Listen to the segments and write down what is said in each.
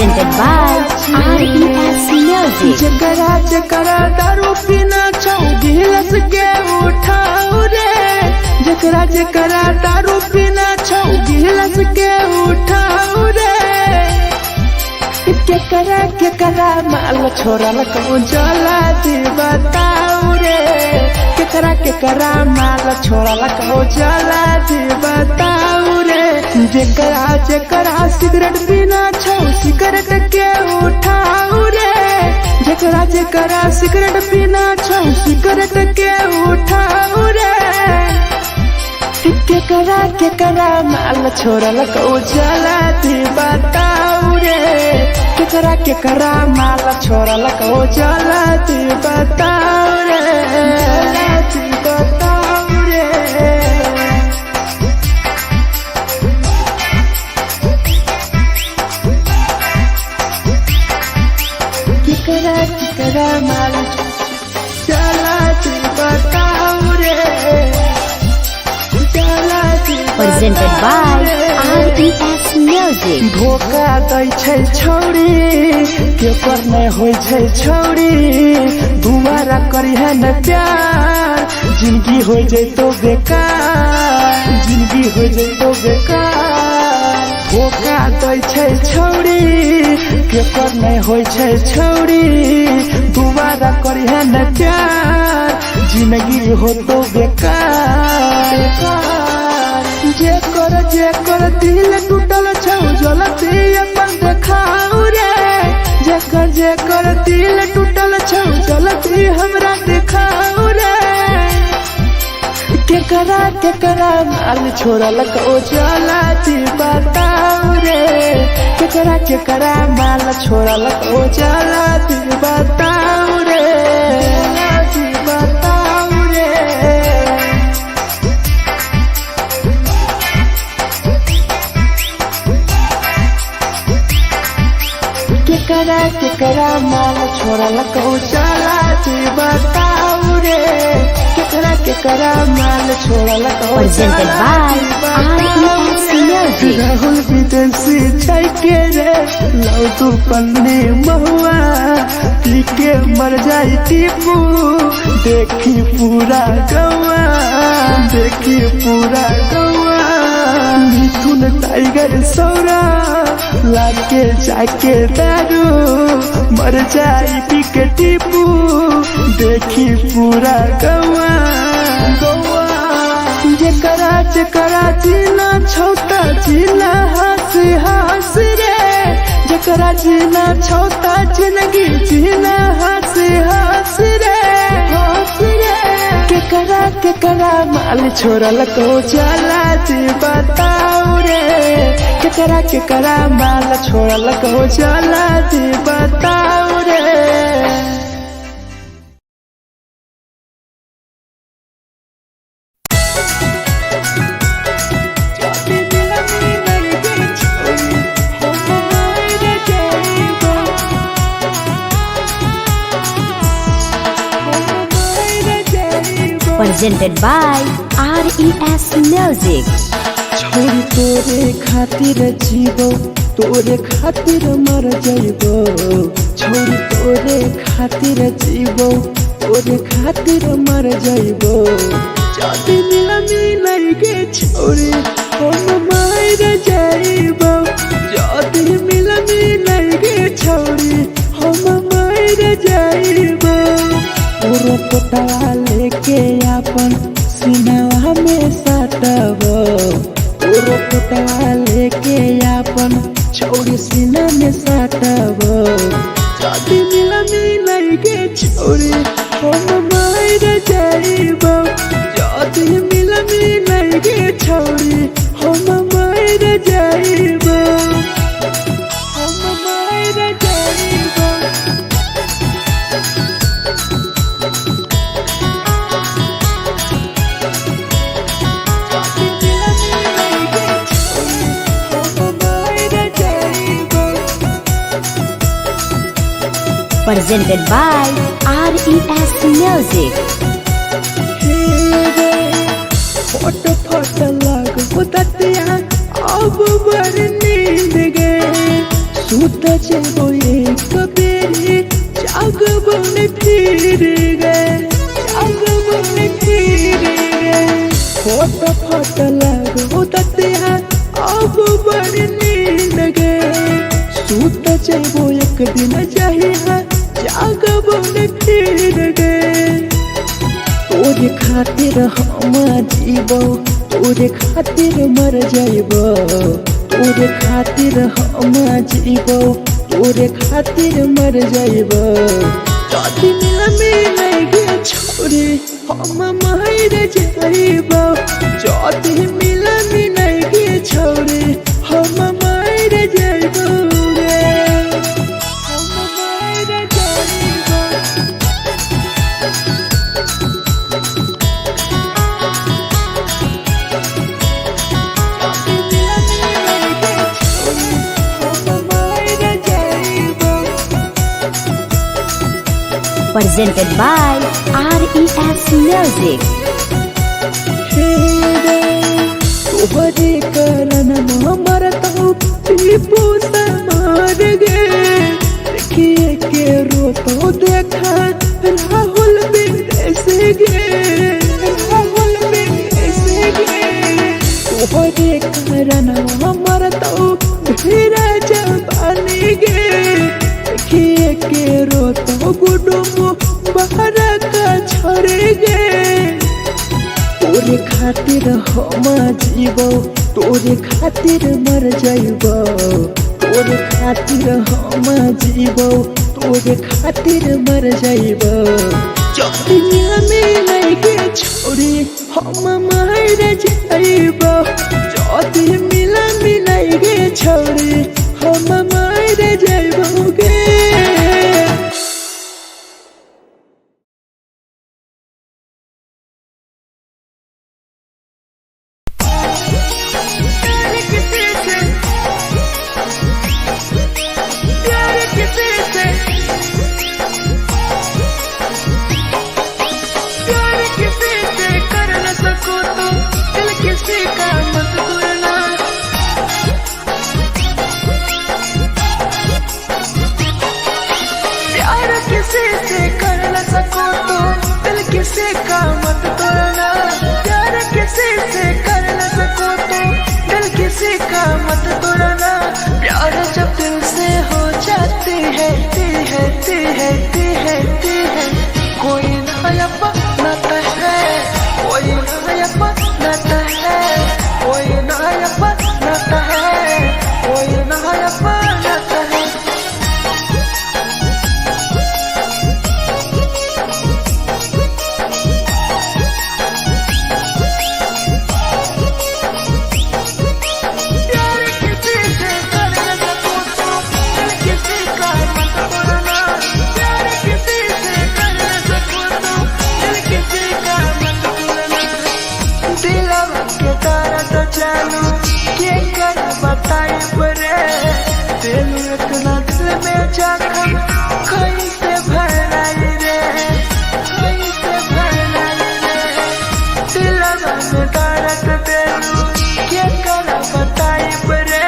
presented by RES Music. जकरा जकरा दारू पीना छौ गिलास के उठाओ रे, जकरा जकरा दारू पीना छौ गिलास के उठाओ रे। केकरा माल छोड़ल कहूँ जला दी बताओ रे, केकरा माल छोड़ल कहूँ जला दी बताओ रे। जकरा जकरा सिगरेट पीना छौ सिगरेट के उठाओ रे, जकरा जकरा सिगरेट पीना छौ सिगरेट के उठाओ रे। केकरा माल छोड़ल कहूँ जला दी बताओ रे, केकरा माल छोड़ल कहूँ जला दी बताओ रे, जला दी बताओ रे। केकरा माल जला दी बताओ रे, जला दी Presented by RES Music. धोखा दै छै छौरी केकर नहीं होइ छै छौरी, दुबारा करिहे न प्यार जिंदगी हो जैतो बेकार, जिंदगी हो जैतो बेकार। धोखा दै छै छौरी केकर नहीं होइ छै छौरी, दुबारा करिहे न प्यार जिंदगी हो तो बेकार। जेकर दिल टूटल छौ जलती अपन देखाओ रे, जेकर दिल टूटल छौ जलती हमरा देखाओ रे। केकरा माल छोड़ल कहूँ जला दी बताओ रे, केकरा माल छोड़ल कहूँ जला दी बताओ रे, जला दी बताओ रे। केकरा माल छोड़ल कहूँ जला दी बताओ रे, केकरा माल छोड़ल कहूँ Presented by RES Music. Rahul विदेशी छै के रे लौ तू पन्नी महुआ, पी के मर जाई टीपू देखी पूरा गौआ, देखी पूरा गौआ। मिथुन टाइगर सौरा लाके जाके दारू मर जाई पी के टीपू देखी पूरा गौआ, गौआ। जकरा जीना छौता जीना हंसी हंसी रे, जकरा जीना छौता जिंदगी जीना हंसी हंसी रे, हंसी रे। केकरा माल छोड़ल कहूँ जला दी बताओ रे, केकरा माल छोड़ल कहूँ जला दी बताओ रे। Presented by RES Music. छोरी तोरे खातिर जीवो तोरे खातिर मर जाइबो, छोरी तोरे खातिर जीवो तोरे खातिर मर जाइबो। जाति मिलन के छोरी हम मर जाइबो, जाति मिलन के छोरी हम मर जाइबो। पूरा पोटवा लेके अपन सीनावा में सटबो, पूरा पोटवा लेके अपन छौरी सीना में सटबो। जाति मिलन के छौरी हम मर जाइबो, जाति मिलन के छौरी हम मर जाइबो, हम मर जाइबो। Presented by RES Music. फोट लग अब बड़ नींद गे, सूत सूत जेबो एक बेरी जाग बन फिर गए, जाग बन फिर गए। फोट फोट लगो दतिया अब बड़ नींद गए। सूत जेबो एक दिन जहिया जाग बन फिर गए। तोरे खातिर हम जीबो, तोरे खातिर मर जाइबो, तोरे खातिर हम जीबो, तोरे खातिर मर जाइबो। जदि मिल गे छोरी हम मर जाइबो, जदि मिल गे छोरी हम मर जाइबो रे, हम मर जाइबो। Presented by RES Music. तोहरे कारण मरत हूँ टीपू समार गे। देखिए के रोतो देखा राहुल विदेश गे, राहुल विदेश गे। तोहरे कारण मरत हूँ धीरा जवानी गे। देखिए के रोतो गुडुमो बाहर का छोड़ गे। तोरे खातिर हम जीबो, तोरे खातिर मर जाइबो, तोरे खातिर हम जीबो, तोरे खातिर मर जाइबो। जदि मिल गे छोरी हम मर जाइबो, जदि मिल गे छोरी हम मर जाइबो गे। किसी का मत तोड़ना, प्यार किसी से कर न सको तो दिल किसी का मत तोड़ना। प्यार जब दिल से हो जाती है ती है ती है ती है ती है। कोई नया बनाता है, कोई नया बनाता है, कोई नया बनाता है, कोई नया बनाता है। इतना दिल में जख्म कैसे भराई रे, कैसे भराई रे। दिलवा में दर्द देलू क्या कर बताई रे,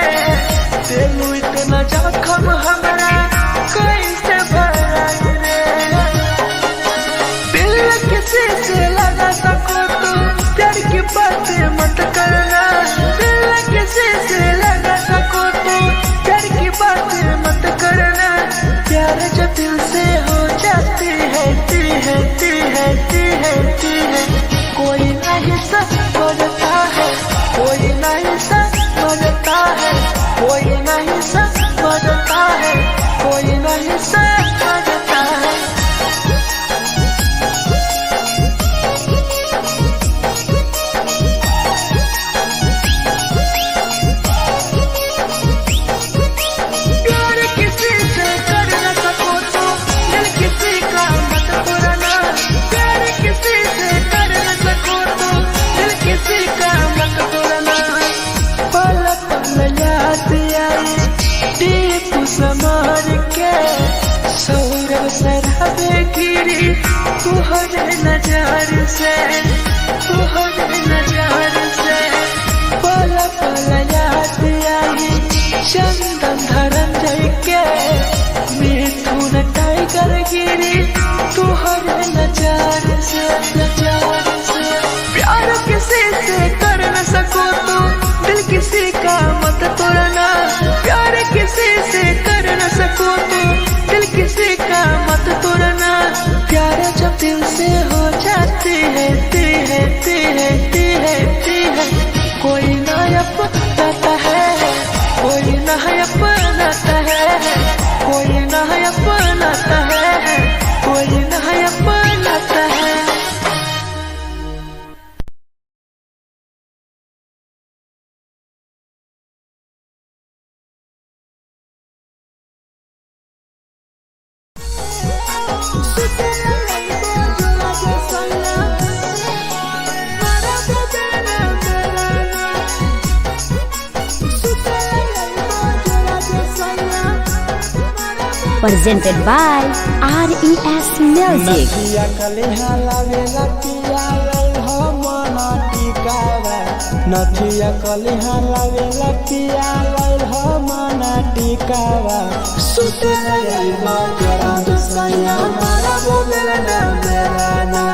देलू इतना जख्म हमरा कैसे भराई रे। दिल किसी से लगा सको तो प्यार की बातें मत करना, दिल किसी से लगा सको तो प्यार की बातें मत करना। प्यार जब दिल से हो जाती है ती है ती है ती है ती है। कोई नहीं समझता है, कोई नहीं समझता है, कोई नहीं समझता है, कोई नहीं समझता है। समार के सौरव सरहबे गिरी तुहरे नजर से, तुहरे नजर से। पल पल याद आई चंदन धरम जय के कोई ना अपनाता है, कोई ना अपनाता है, कोई ना अपनाता है, कोई ना अपनाता है। Presented by RES Music. नथिया कलिहा लावेला पिया लई हो मना टिकावा, नथिया कलिहा लावेला पिया लई हो मना टिकावा। सुते लई बजरा सैया मारा बोलेला ना मेरा ना,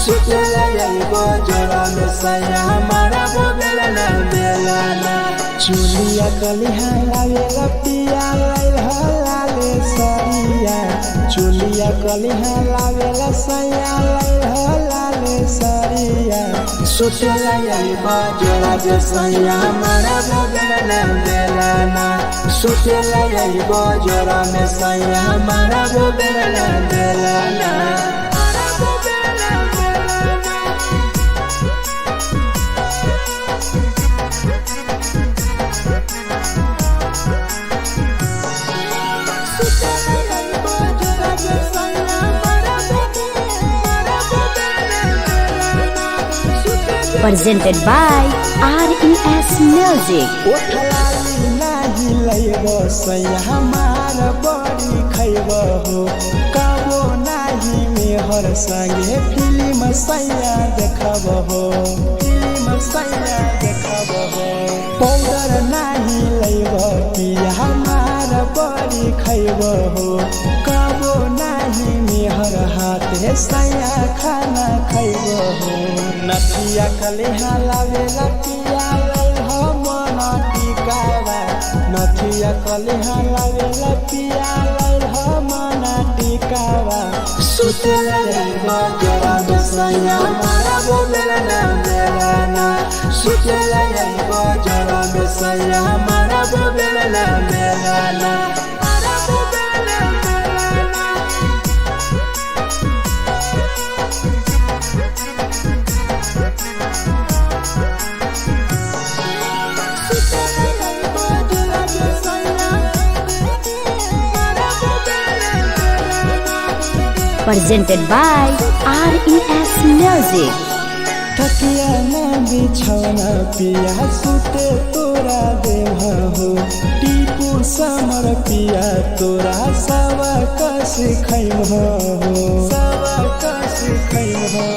सुते लई बजरा सैया मारा बोलेला ना मेरा ना। चुलिया कलिहा लावेला पिया लई हो लाले सरिया, चुलिया कलिहा लावेला सैया लई हो लाले सरिया। सुतेला यही बजरा जे सैया मारा बोलेला ना मेरा ना, सुतेला यही बजरा में सैया मारा बोलेला ना मेरा ना। Presented by RES Music. ओठलाली नाही लइबो सैया हमार बड़ी खइबो हो, कबो नाही मेहर संगे फिल्म सैया देखबो हो, फिल्म सैया देखबो हो। पाउडर नाही लइबो पिया हमार बड़ी खइबो हो, कबो नाही मेहर हाथे सैया खाना खइबो हो। नथिया कलिहा लावेला पिया लई हो मना टिकावा, नथिया कलिहा लावेला पिया लई हो मना टिकावा। सुतेला यही बजरा सैया मारा बोलेला ना मेरा ना, सुतेला यही बजरा सैया मारा बोलेला ना मेरा ना। Presented by RES Music. तकिया ना बिछौना पिया सुते तोरा देह हो, टीपू समर पिया तोरा सवा कस खैम हो, सवा कस खैम हो।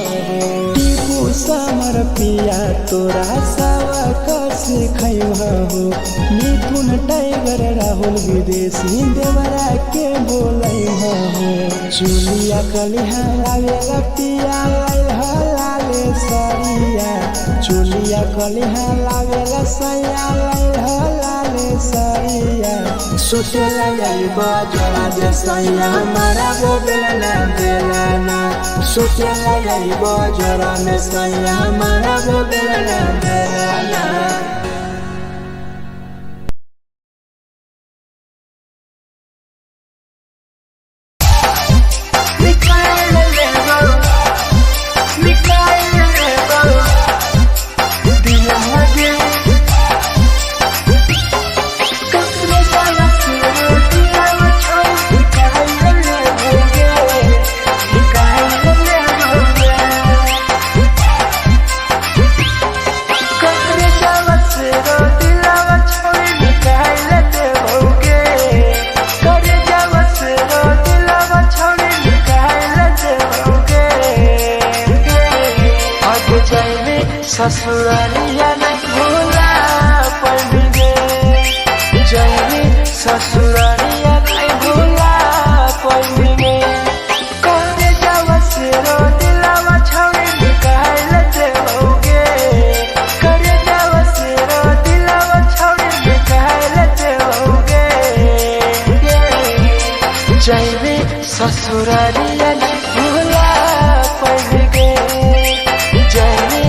टीपू समर पिया तोरा सवा कस खैम हो। मिथुन टाइगर राहुल विदेशी देवरा के बोलै हो। चुलिया कलिहा लावेला पिया लई हो लाले सरिया, चुलिया कलिहा लावेला सैया लई हो लाले सरिया। सुतेला यही बजरा जे सैया मारा बोलेला ना मेरा ना, सुतेला यही बजरा में सैया मारा बोलेला ना मेरा ना। ससुरालिया नहीं भूला पड़ेंगे, जैनी ससुरालिया नहीं भूला पड़ेंगे। करे जावा से रो दिलावा छावे निकाल देओगे, करे जावा से रो दिलावा छावे निकाल देओगे। जैनी ससुरालिया नहीं भूला पड़ेंगे, जैनी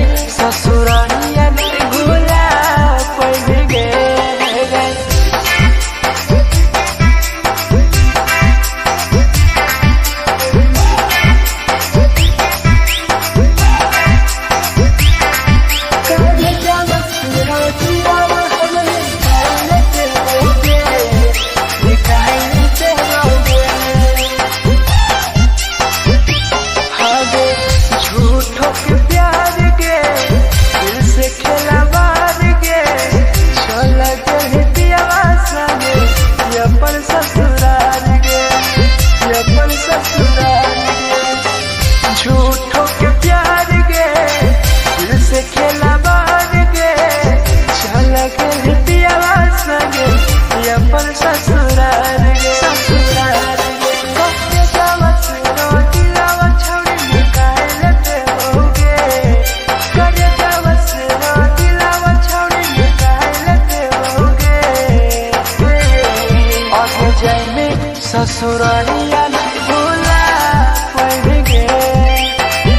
अपन ससुराल गे कटे जावत दिलावा छौड़ी निकाल देबोगे करे जावत दिलावा छौड़ी निकाल देबोगे अब जाए में ससुरालिया भूला पड़ेगे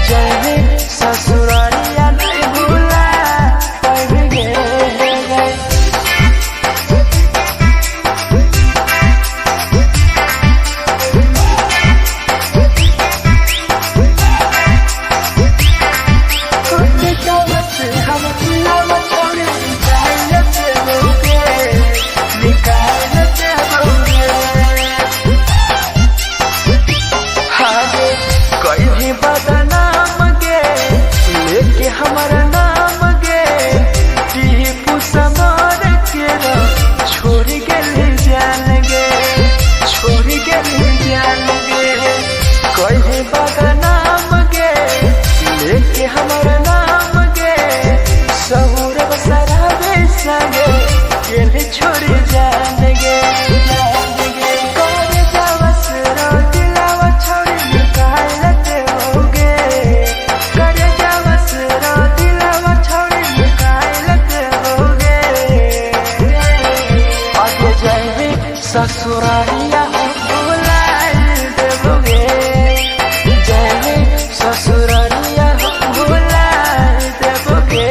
जाए में ससुरालिया भूला पड़ेगे बदनाम गे लेके हमारा नाम गे टीपू समार के छोड़ गेली जान गे छोड़ गेली जान गे कहीं बदनाम गे लेके हमारा नाम गे सहूर बसरावे संगे गेली छोड़ जान गे ससुरालिया भूला देबोगे जाए ससुरालिया भूला देबोगे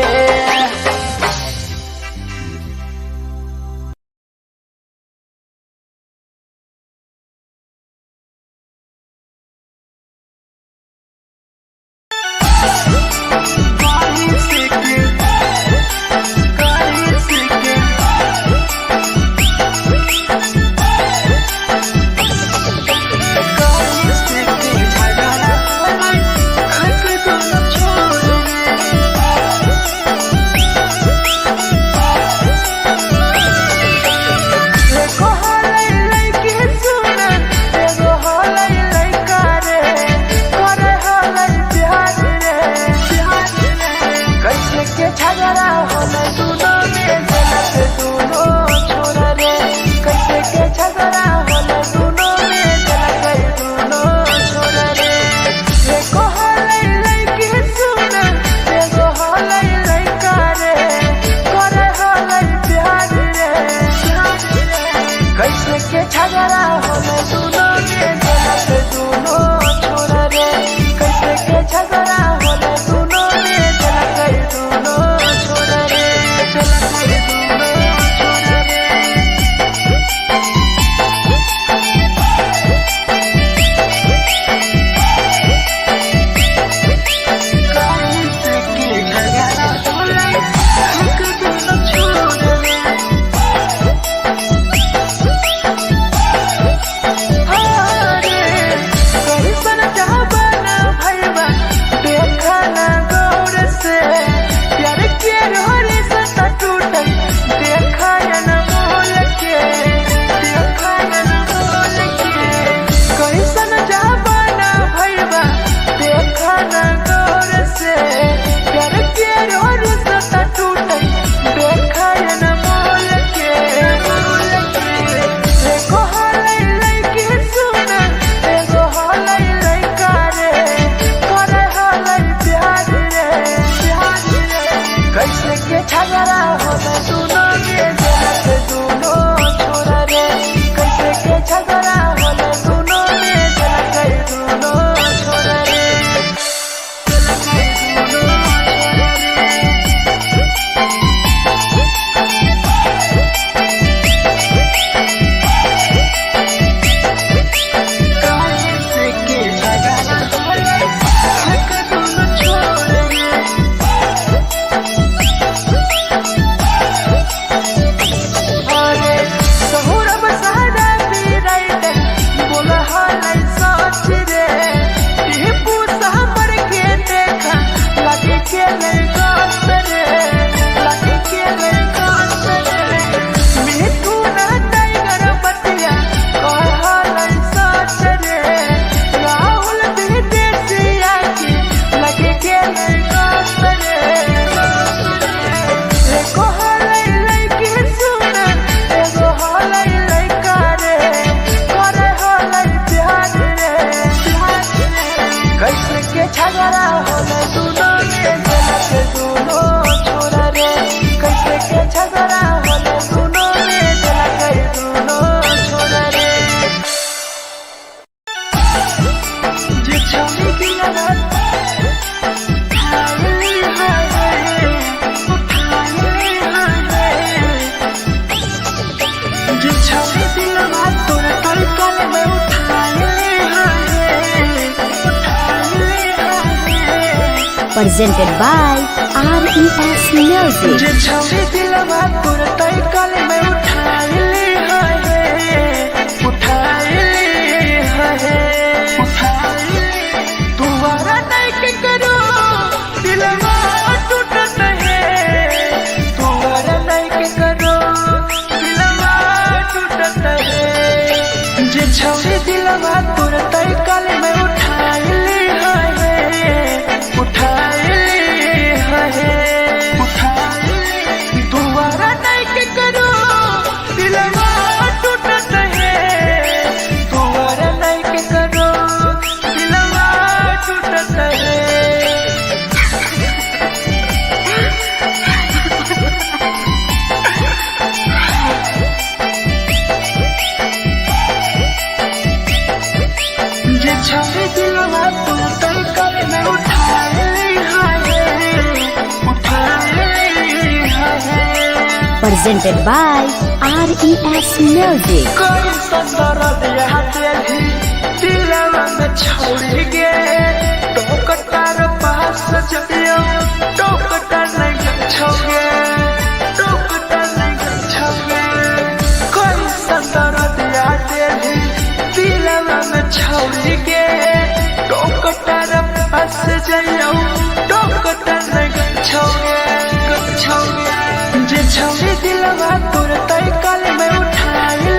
छवि दिलवा तोर तड़कल में उठाए Presented by RES Music. जे छवि दिलवा तोर तड़कल में उठाए तुम्हारा नहीं के करो दिलवा टूटत है तुम्हारा नहीं के करो दिलवा टूटत है जे छवि दिलवा तोर तड़कल में उठाए तुम्हारा नहीं के करो दिलवा टूटत है तुम्हारा नहीं के करो दिलवा टूटत है जे छवि दिलवा तोर तड़कल में उठाए Presented by RES Music. कोई संदर दिया तेरी दिलवा में छोड़ के टोकटार पास जइयो टोकटार नहीं छोगे टोकटार नहीं छोगे कोई संदर दिया तेरी दिलवा में छोड़ के टोकटार पास जइयो टोकटार नहीं छोगे जे छवि दिलवा तोर तड़कल में उठाए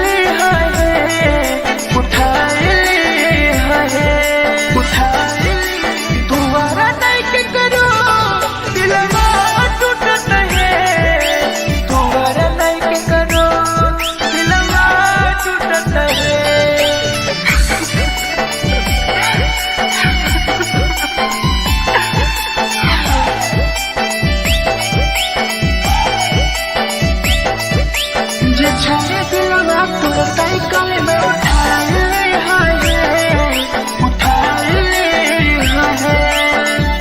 तुम्हारा नहीं के करो दिलवा टूटत है तुम्हारा नहीं के करो दिलवा टूटत है जे छवि दिलवा तोर तड़कल में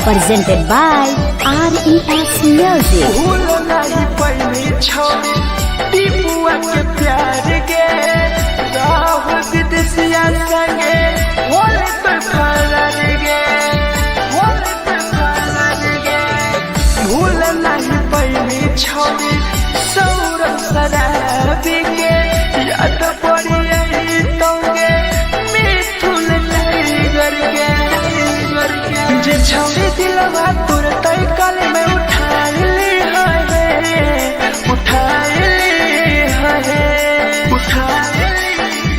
Presented by RES Music. भूल नहीं पहली छवि टीपुआ के प्यार के राह विदेशिया संगे होले तो फरार गे भूल नहीं पहली छवि सौरभ शराबी के याद पड़ी यही तोगे मिथुन टाइगर के जे छवि दिलवा तोर तड़कल में उठाए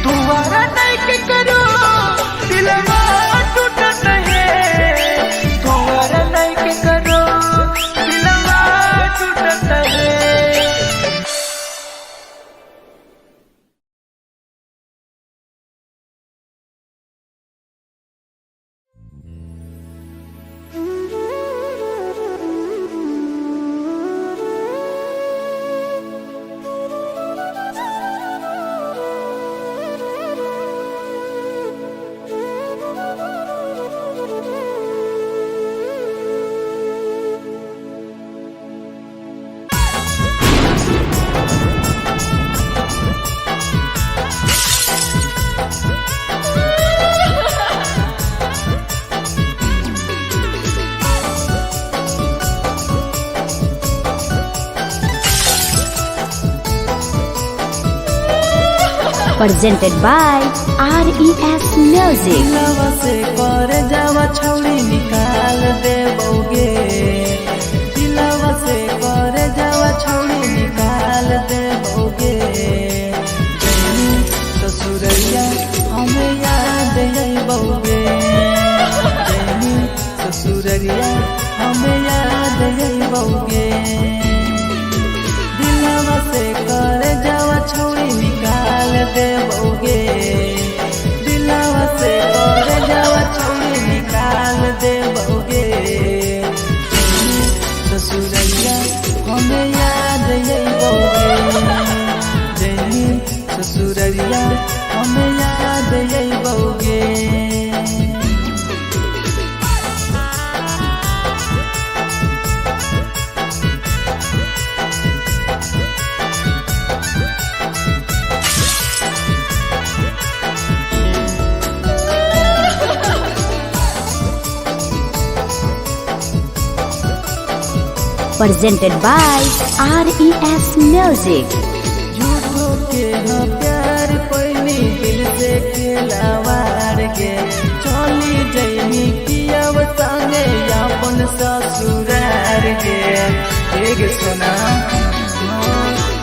तुम्हारा नहीं के करो दिलवा टूटत है तुम्हारा नहीं के करो दिलवा टूटत है Presented by RES Music. दिलवा से कर जावा छौड़ी निकाल देबोगे दिलवा से कर जावा छौड़ी निकाल देबोगे जैनी ससुरैया हमें याद अइबोगे जैनी ससुरैया हमें याद अइबोगे दिलवा से कर जावा छौड़ी निकाल देबोगे दिलवा से कर जावा छौड़ी निकाल देबोगे ससुरैया हमें याद अइबोगे जैनी ससुरैया हमें याद अइबोगे presented by RES Music. झूठो के हाँ प्यार पैनी दिल से खिलावाड़ के चली जैनी कियाव संगे अपन ससुरार के एक सुना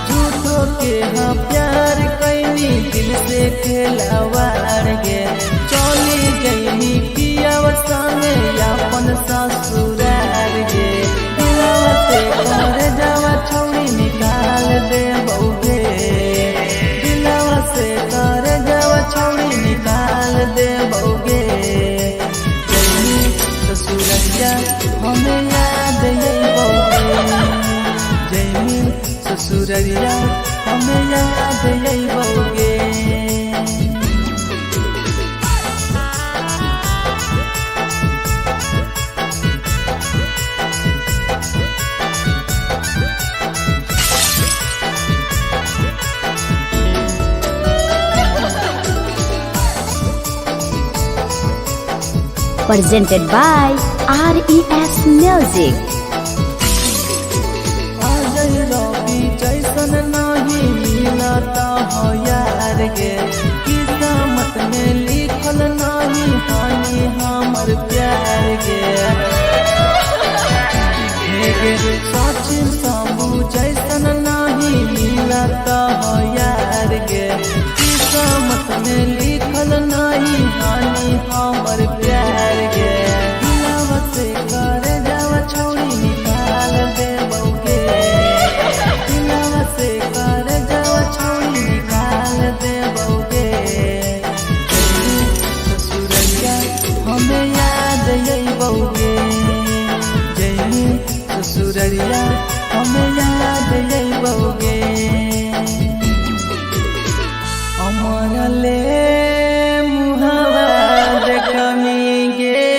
झूठो के हाँ प्यार कैनी दिल से खिलावाड़ के चली जैनी कियाव संगे अपन ससुरार के दिलवा से कर जावा छौड़ी निकाल दे बउगे दिलवा से कर जावा छौड़ी निकाल दे बउगे जैनी ससुरैया हमें याद यही बउगे जैनी ससुरैया हमें याद यही बउगे Presented by RES Music. Ajay रवि जैसन नहीं मिलता हो यार गे किस्मत में लिखल नहीं हानि हमर प्यार गे सचिन साबू जैसन नहीं मिलता हो यार गे किस्मत में लिखल नहीं हानि हमर प्यार गे दिलवा से कर जावा छौड़ी निकाल दे बउगे दिलवा से कर जावा छौड़ी निकाल दे बउगे ससुरैया हमें याद यही बउगे जैनी ससुरैया हमें याद यही बउगे अमर ले